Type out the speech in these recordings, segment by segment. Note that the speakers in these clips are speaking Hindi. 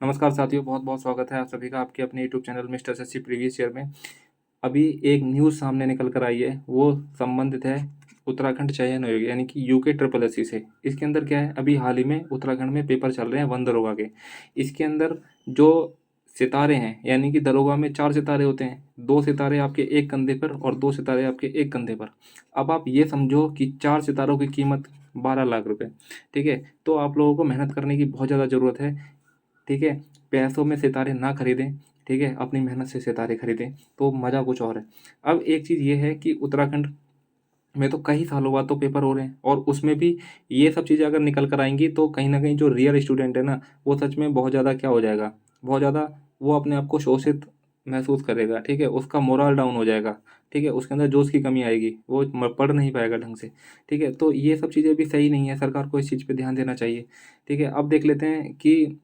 नमस्कार साथियों, बहुत बहुत स्वागत है आप सभी का आपके अपने YouTube channel mister SSC previous year में। अभी एक न्यूज़ सामने निकल कर आई है, वो संबंधित है उत्तराखंड चयन आयोग यानी कि यूके ट्रिपल एससी से। इसके अंदर क्या है, अभी हाल ही में उत्तराखंड में पेपर चल रहे हैं वन दरोगा के। इसके अंदर जो सितारे हैं, यानी कि दरोगा में 4 सितारे होते हैं, 2 सितारे आपके एक कंधे पर और 2 सितारे आपके एक कंधे पर। अब आप ये समझो कि 4 सितारों की कीमत 12 लाख रुपए। ठीक है, तो आप लोगों को मेहनत करने की बहुत ज़्यादा ज़रूरत है। ठीक है, पैसों में सितारे ना खरीदें। ठीक है, अपनी मेहनत से सितारे खरीदें तो मज़ा कुछ और है। अब एक चीज़ ये है कि उत्तराखंड में तो कई सालों बाद तो पेपर हो रहे हैं, और उसमें भी ये सब चीज़ें अगर निकल कर आएंगी तो कहीं ना कहीं जो रियल स्टूडेंट है ना, वो सच में बहुत ज़्यादा क्या हो जाएगा, बहुत ज़्यादा वो अपने आप को शोषित महसूस करेगा। ठीक है, उसका मोरल डाउन हो जाएगा। ठीक है, उसके अंदर जोश की कमी आएगी, वो पढ़ नहीं पाएगा ढंग से। ठीक है, तो ये सब चीज़ें भी सही नहीं है, सरकार को इस चीज़ पे ध्यान देना चाहिए। ठीक है, अब देख लेते हैं कि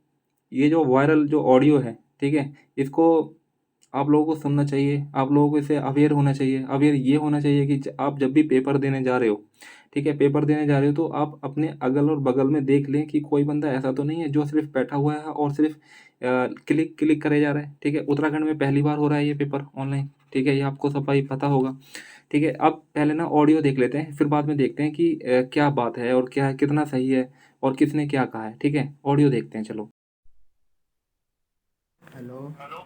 ये जो वायरल जो ऑडियो है, ठीक है, इसको आप लोगों को सुनना चाहिए, आप लोगों को इससे अवेयर होना चाहिए। अवेयर ये होना चाहिए कि आप जब भी पेपर देने जा रहे हो, ठीक है, पेपर देने जा रहे हो तो आप अपने अगल और बगल में देख लें कि कोई बंदा ऐसा तो नहीं है जो सिर्फ बैठा हुआ है और सिर्फ क्लिक क्लिक करे जा रहा है। ठीक है, उत्तराखंड में पहली बार हो रहा है ये पेपर ऑनलाइन। ठीक है, ये आपको सब भाई पता होगा। ठीक है, अब पहले ना ऑडियो देख लेते हैं, फिर बाद में देखते हैं कि क्या बात है और क्या कितना सही है और किसने क्या कहा है। ठीक है, ऑडियो देखते हैं, चलो। हेलो। हेलो।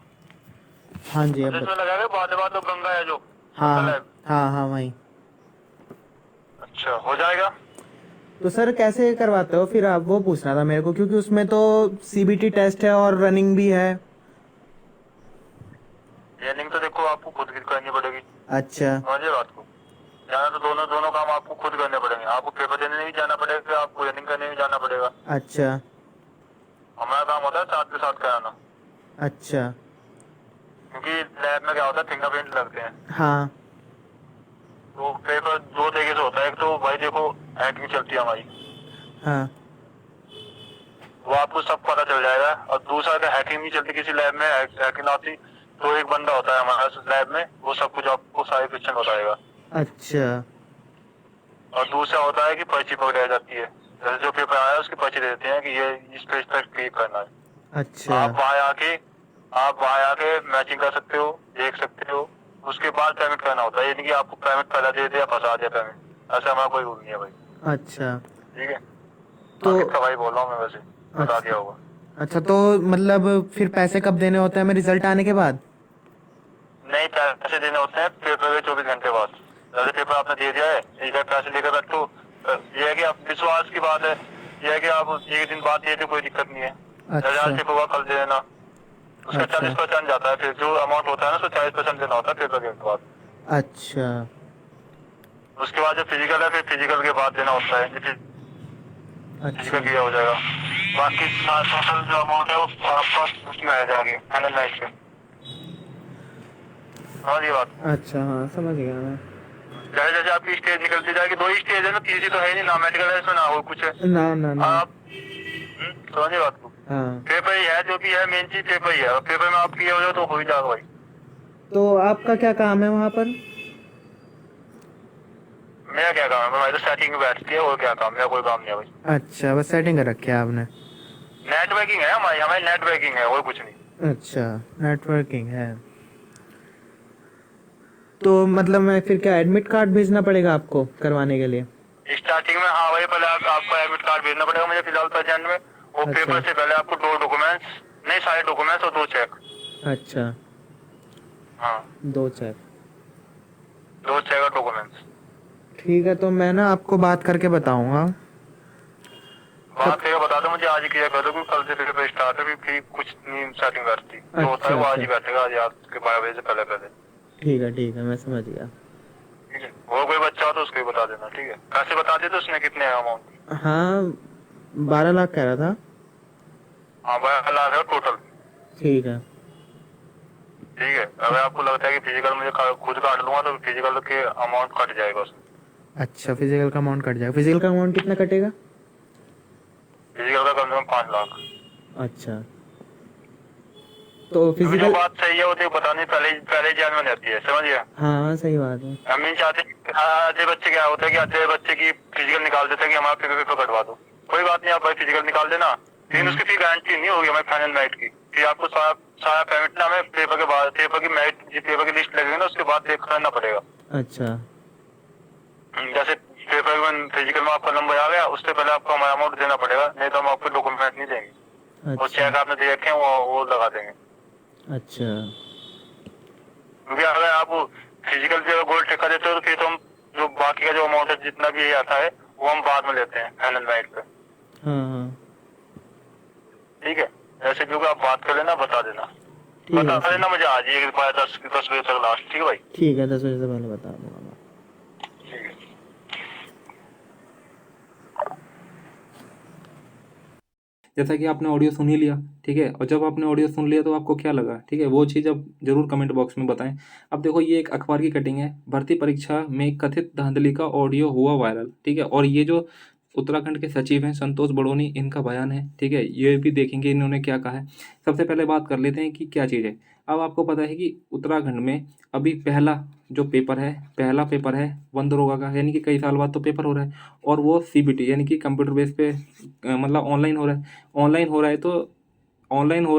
हाँ जी, अब अच्छा, इसमें लगा है बाद बाद तो गंगा है जो हाँ मंगल हाँ। है। हाँ हाँ वही। अच्छा, हो जाएगा। तो सर कैसे करवाते हो फिर आप, वो पूछना था मेरे को, क्योंकि उसमें तो सीबीटी टेस्ट है और रनिंग भी है। ट्रेनिंग तो देखो आपको खुद की करनी पड़ेगी। अच्छा। समझे बात को। जाना तो दोनों दोनों काम आपको खुद करने पड़ेंगे। आपको पेपर देने भी जाना पड़ेगा, आपको रनिंग करने भी जाना पड़ेगा। अच्छा। हमारा काम होता है साथ के साथ कराना। अच्छा। क्योंकि लैब में क्या होता है, फिंगरप्रिंट लगते हैं। हाँ तो पेपर दो तरीके से होता है। एक तो भाई देखो हैकिंग चलती है हमारी, हाँ। वो आपको सब पता चल जाएगा। और दूसरा अगर हैकिंग नहीं चलती किसी लैब में, हैकिंग आती, तो एक बंदा होता है हमारा लैब में, वो सब कुछ आपको सारे क्वेश्चन बताएगा। अच्छा। और दूसरा होता है कि पर्ची पकड़ाई जाती है। जैसे जो पेपर आया है उसकी पर्ची दे देते हैं कि ये इस पेज पर क्लिक करना है। अच्छा। आप वहाँ आके मैचिंग कर सकते हो, देख सकते हो। उसके बाद पेमेंट करना होता है, यानी कि आपको पेमेंट पहले दे दिया, फंसा दिया पेमेंट, ऐसा हमारा कोई रूल नहीं है भाई। अच्छा। ठीक है, तो अंकित का भाई बोल रहा हूँ मैं, वैसे बता दिया अच्छा। होगा। अच्छा, तो मतलब फिर पैसे कब देने होते हैं, हमें रिजल्ट आने के बाद? नहीं, पैसे देने होते हैं पेपर के 24 घंटे बाद। जैसे पेपर आपने दे दिया है, इधर पैसे लेकर बैठो। ये है कि आप विश्वास की बात है, ये है कि आप एक दिन बाद दे दो, कोई दिक्कत नहीं है। जैसे आज अच्छा। पेपर हुआ कल दे देना, उसका अच्छा। 40% जाता है। फिर जो अमाउंट होता है ना, उसको 40% देना होता है पेपर के बाद। अच्छा। उसके बाद जो फिजिकल है, फिर फिजिकल के बाद देना होता है। फिजिकल अच्छा। क्लियर हो जाएगा, बाकी टोटल जो अमाउंट है वो आपका उसमें आ जाएगी एनालाइज पे। समझ ये बात। अच्छा, हाँ समझ गया मैं। जैसे जैसे आपकी स्टेज निकलती जाएगी, 2 ही स्टेज है ना, तीसरी तो है नहीं, ना मेडिकल है इसमें ना और कुछ है। ना ना ना। आप समझिए बात को। हाँ। पेपर ही है, जो भी है मेन चीज पेपर ही है। और पेपर में आप क्लियर हो जाओ तो हो ही जाएगा भाई। तो आपका क्या काम है वहाँ पर? मेरा क्या काम है, हमारी तो सेटिंग में बैठती है, और क्या काम, मेरा कोई काम नहीं है भाई। अच्छा, बस सेटिंग कर रखी है आपने। नेटवर्किंग है हमारी, हमारी नेटवर्किंग है और कुछ नहीं। अच्छा, नेटवर्किंग है। तो मतलब मैं फिर क्या एडमिट कार्ड भेजना पड़ेगा आपको करवाने के लिए? स्टार्टिंग में हाँ भाई, पहले आपको एडमिट कार्ड भेजना पड़ेगा मुझे फिलहाल प्रेजेंट में। और अच्छा। पेपर से पहले आपको 2 डॉक्यूमेंट्स, नहीं सारे डॉक्यूमेंट्स और 2 चेक। अच्छा, हाँ, 2 चेक। 2 चेक और डॉक्यूमेंट्स। ठीक है, तो मैं ना आपको बात करके बताऊंगा। तब। बात करके बता दो मुझे, आज ही क्लियर कर दो, क्योंकि कल से पेपर स्टार्ट है। फिर कुछ नहीं सेटिंग करती जो होता है अच्छा वो आज अच्छा। ही बैठेगा, आज आपके 12 बजे से पहले पहले। ठीक है, मैं समझ गया। ठीक है, और कोई बच्चा हो तो उसको भी बता देना। ठीक है, पैसे बता दे तो उसने कितने है अमाउंट। हाँ, 12 लाख कह रहा था। हाँ, 12 लाख है टोटल। ठीक है। ठीक है, अगर आपको लगता है कि फिजिकल मुझे खुद काट लूंगा तो फिजिकल के अमाउंट कट जाएगा उसमें। अच्छा, फिजिकल का अमाउंट कट जाएगा। फिजिकल का अमाउंट कितना कटेगा? फिजिकल का कम से कम 5 लाख। अच्छा, तो क्योंकि जो फिजिकल। बात सही है वो तो बतानी पहले पहले जान में रहती है, समझिए। हाँ सही बात है। हम नहीं चाहते आधे बच्चे क्या होता है कि आधे बच्चे की फिजिकल निकाल देते हैं कि हमारा पेपर पेपर कटवा दो। कोई बात नहीं, आप भाई फिजिकल निकाल देना, लेकिन उसकी फी गारंटी नहीं होगी हमारे फाइनल मेरिट की। फिर आपको सारा पेमेंट ना हमें पेपर के बाद, पेपर की मेरिट, पेपर की लिस्ट लगेगी ना उसके बाद पे करना पड़ेगा। अच्छा जैसे पेपर में फिजिकल में आपका नंबर आ गया, उससे पहले आपको हमारा अमाउंट देना पड़ेगा, नहीं तो हम आपको डॉक्यूमेंट नहीं देंगे। और अच्छा चेक आपने दे रखे हैं वो लगा देंगे। अच्छा क्योंकि अगर आप फिजिकल पे गोल्ड ठेका देते हो तो फिर तो हम जो बाकी का जो अमाउंट है जितना भी ये आता है वो हम बाद में लेते हैं फाइनल मेरिट पे। हाँ हाँ ठीक है, ऐसे भी होगा, आप बात कर लेना, बता देना। ठीक है बता सर, देना मुझे आज ही 10 बजे तक लास्ट। ठीक है भाई, ठीक है 10 बजे से पहले बता दूंगा मैं। ठीक है। जैसा कि आपने ऑडियो सुन ही लिया, ठीक है, और जब आपने ऑडियो सुन लिया तो आपको क्या लगा, ठीक है, वो चीज़ अब जरूर कमेंट बॉक्स में बताएं। अब देखो ये एक अखबार की कटिंग है, भर्ती परीक्षा में कथित धांधली का ऑडियो हुआ वायरल, ठीक है, और ये जो उत्तराखंड के सचिव हैं संतोष बड़ोनी, इनका बयान है, ठीक है, ये भी देखेंगे इन्होंने क्या कहा है। सबसे पहले बात कर लेते हैं कि क्या चीज़ है। अब आपको पता है कि उत्तराखंड में अभी पहला जो पेपर है, पहला पेपर है वन दरोगा का, यानी कि कई साल बाद तो पेपर हो रहा है, और वो सीबीटी यानी कि कंप्यूटर बेस पे मतलब ऑनलाइन हो रहा है। ऑनलाइन हो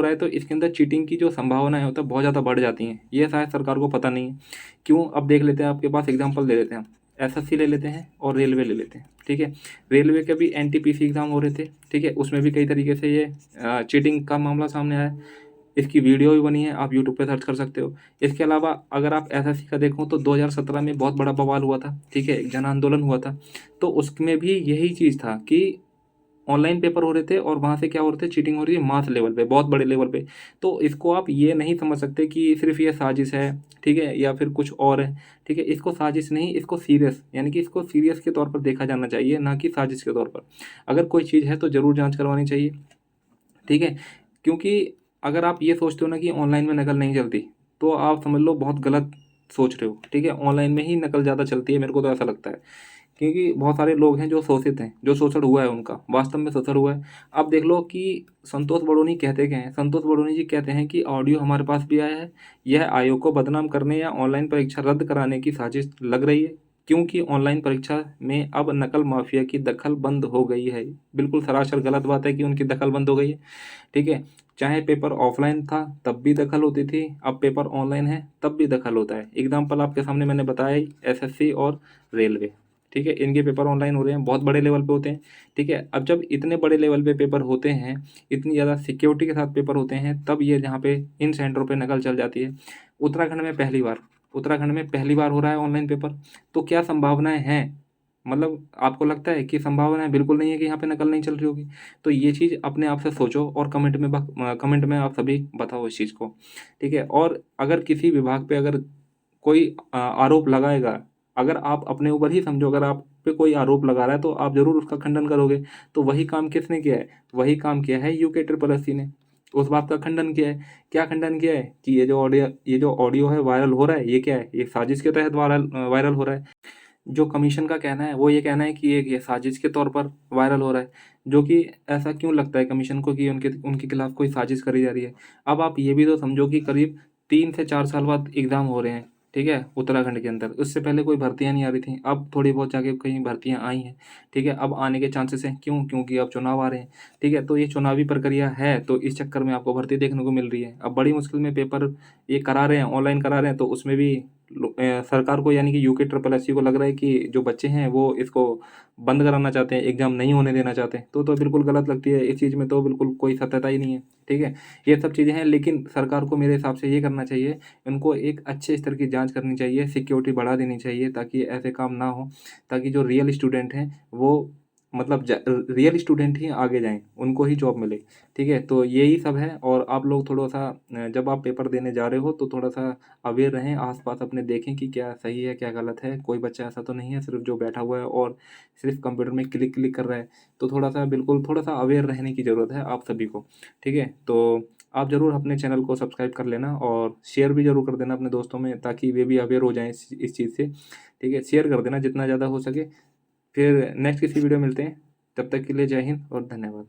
रहा है तो इसके अंदर चीटिंग की जो संभावनाएं होता है बहुत ज़्यादा बढ़ जाती हैं। ये शायद सरकार को पता नहीं है। क्यों, अब देख लेते हैं, आपके पास एग्जांपल दे लेते हैं। एसएससी ले लेते हैं और रेलवे ले लेते हैं, ठीक है। रेलवे के भी एनटीपीसी एग्ज़ाम हो रहे थे, ठीक है, उसमें भी कई तरीके से ये चीटिंग का मामला सामने आया। इसकी वीडियो भी बनी है, आप यूट्यूब पे सर्च कर सकते हो। इसके अलावा अगर आप एसएससी का देखो तो 2017 में बहुत बड़ा बवाल हुआ था, ठीक है, एक जन आंदोलन हुआ था। तो उसमें भी यही चीज़ था कि ऑनलाइन पेपर हो रहे थे और वहाँ से क्या हो रहे थे, चीटिंग हो रही है मास लेवल पे, बहुत बड़े लेवल पे। तो इसको आप ये नहीं समझ सकते कि सिर्फ ये साजिश है, ठीक है, या फिर कुछ और है, ठीक है। इसको साजिश नहीं, इसको सीरियस, यानी कि इसको सीरियस के तौर पर देखा जाना चाहिए, ना कि साजिश के तौर पर। अगर कोई चीज़ है तो ज़रूर जांच करवानी चाहिए, ठीक है। क्योंकि अगर आप ये सोचते हो ना कि ऑनलाइन में नकल नहीं चलती, तो आप समझ लो बहुत गलत सोच रहे हो, ठीक है। ऑनलाइन में ही नकल ज़्यादा चलती है, मेरे को तो ऐसा लगता है। क्योंकि बहुत सारे लोग हैं जो शोषित हैं, जो शोषण हुआ है उनका, वास्तव में शोषण हुआ है। अब देख लो कि संतोष बड़ोनी कहते क्या हैं। संतोष बड़ोनी जी कहते हैं कि ऑडियो हमारे पास भी आया है, यह आयोग को बदनाम करने या ऑनलाइन परीक्षा रद्द कराने की साजिश लग रही है, क्योंकि ऑनलाइन परीक्षा में अब नकल माफिया की दखल बंद हो गई है। बिल्कुल सरासर गलत बात है कि उनकी दखल बंद हो गई है, ठीक है। चाहे पेपर ऑफलाइन था तब भी दखल होती थी, अब पेपर ऑनलाइन है तब भी दखल होता है। एग्जाम्पल आपके सामने मैंने बताया ही, एसएससी और रेलवे, ठीक है, इनके पेपर ऑनलाइन हो रहे हैं, बहुत बड़े लेवल पे होते हैं, ठीक है। अब जब इतने बड़े लेवल पे पेपर होते हैं, इतनी ज़्यादा सिक्योरिटी के साथ पेपर होते हैं, तब ये जहाँ पे इन सेंटरों पे नकल चल जाती है। उत्तराखंड में पहली बार हो रहा है ऑनलाइन पेपर, तो क्या संभावनाएं हैं, मतलब आपको लगता है कि संभावनाएं बिल्कुल नहीं है कि यहाँ पे नकल नहीं चल रही होगी। तो ये चीज़ अपने आप से सोचो और कमेंट में आप सभी बताओ इस चीज़ को, ठीक है। और अगर किसी विभाग पे अगर कोई आरोप लगाएगा, अगर आप अपने ऊपर ही समझो, अगर आप पे कोई आरोप लगा रहा है तो आप ज़रूर उसका खंडन करोगे। तो वही काम किसने किया है, वही काम किया है यूके ट्रिपल एससी ने, उस बात का खंडन किया है। क्या खंडन किया है कि ये जो ऑडियो है वायरल हो रहा है, ये क्या है, ये साजिश के तहत वायरल हो रहा है। जो कमीशन का कहना है वो ये कहना है कि ये साजिश के तौर पर वायरल हो रहा है, जो कि ऐसा क्यों लगता है कमीशन को कि उनके खिलाफ कोई साजिश करी जा रही है। अब आप ये भी तो समझो कि करीब 3 से 4 साल बाद एग्ज़ाम हो रहे हैं, ठीक है, उत्तराखंड के अंदर। उससे पहले कोई भर्तियां नहीं आ रही थी, अब थोड़ी बहुत जाके कहीं भर्तियां आई हैं, ठीक है। अब आने के चांसेस हैं, क्यों, क्योंकि अब चुनाव आ रहे हैं, ठीक है। तो ये चुनावी प्रक्रिया है, तो इस चक्कर में आपको भर्ती देखने को मिल रही है। अब बड़ी मुश्किल में पेपर ये करा रहे हैं, ऑनलाइन करा रहे हैं, तो उसमें भी सरकार को यानी कि यूके ट्रिपल एससी को लग रहा है कि जो बच्चे हैं वो इसको बंद कराना चाहते हैं, एग्ज़ाम नहीं होने देना चाहते हैं। तो बिल्कुल गलत लगती है, इस चीज़ में तो बिल्कुल कोई सत्यता ही नहीं है, ठीक है। ये सब चीज़ें हैं, लेकिन सरकार को मेरे हिसाब से ये करना चाहिए, उनको एक अच्छे स्तर की जांच करनी चाहिए, सिक्योरिटी बढ़ा देनी चाहिए, ताकि ऐसे काम ना हो, ताकि जो रियल स्टूडेंट हैं वो मतलब रियल स्टूडेंट ही आगे जाएं, उनको ही जॉब मिले, ठीक है। तो यही सब है। और आप लोग थोड़ा सा जब आप पेपर देने जा रहे हो तो थोड़ा सा अवेयर रहें, आसपास अपने देखें कि क्या सही है क्या गलत है। कोई बच्चा ऐसा तो नहीं है सिर्फ जो बैठा हुआ है और सिर्फ कंप्यूटर में क्लिक क्लिक कर रहा है। तो थोड़ा सा अवेयर रहने की ज़रूरत है आप सभी को, ठीक है। तो आप ज़रूर अपने चैनल को सब्सक्राइब कर लेना और शेयर भी ज़रूर कर देना अपने दोस्तों में, ताकि वे भी अवेयर हो जाएं इस चीज़ से, ठीक है। शेयर कर देना जितना ज़्यादा हो सके। फिर नेक्स्ट किसी वीडियो मिलते हैं, तब तक के लिए जय हिंद और धन्यवाद।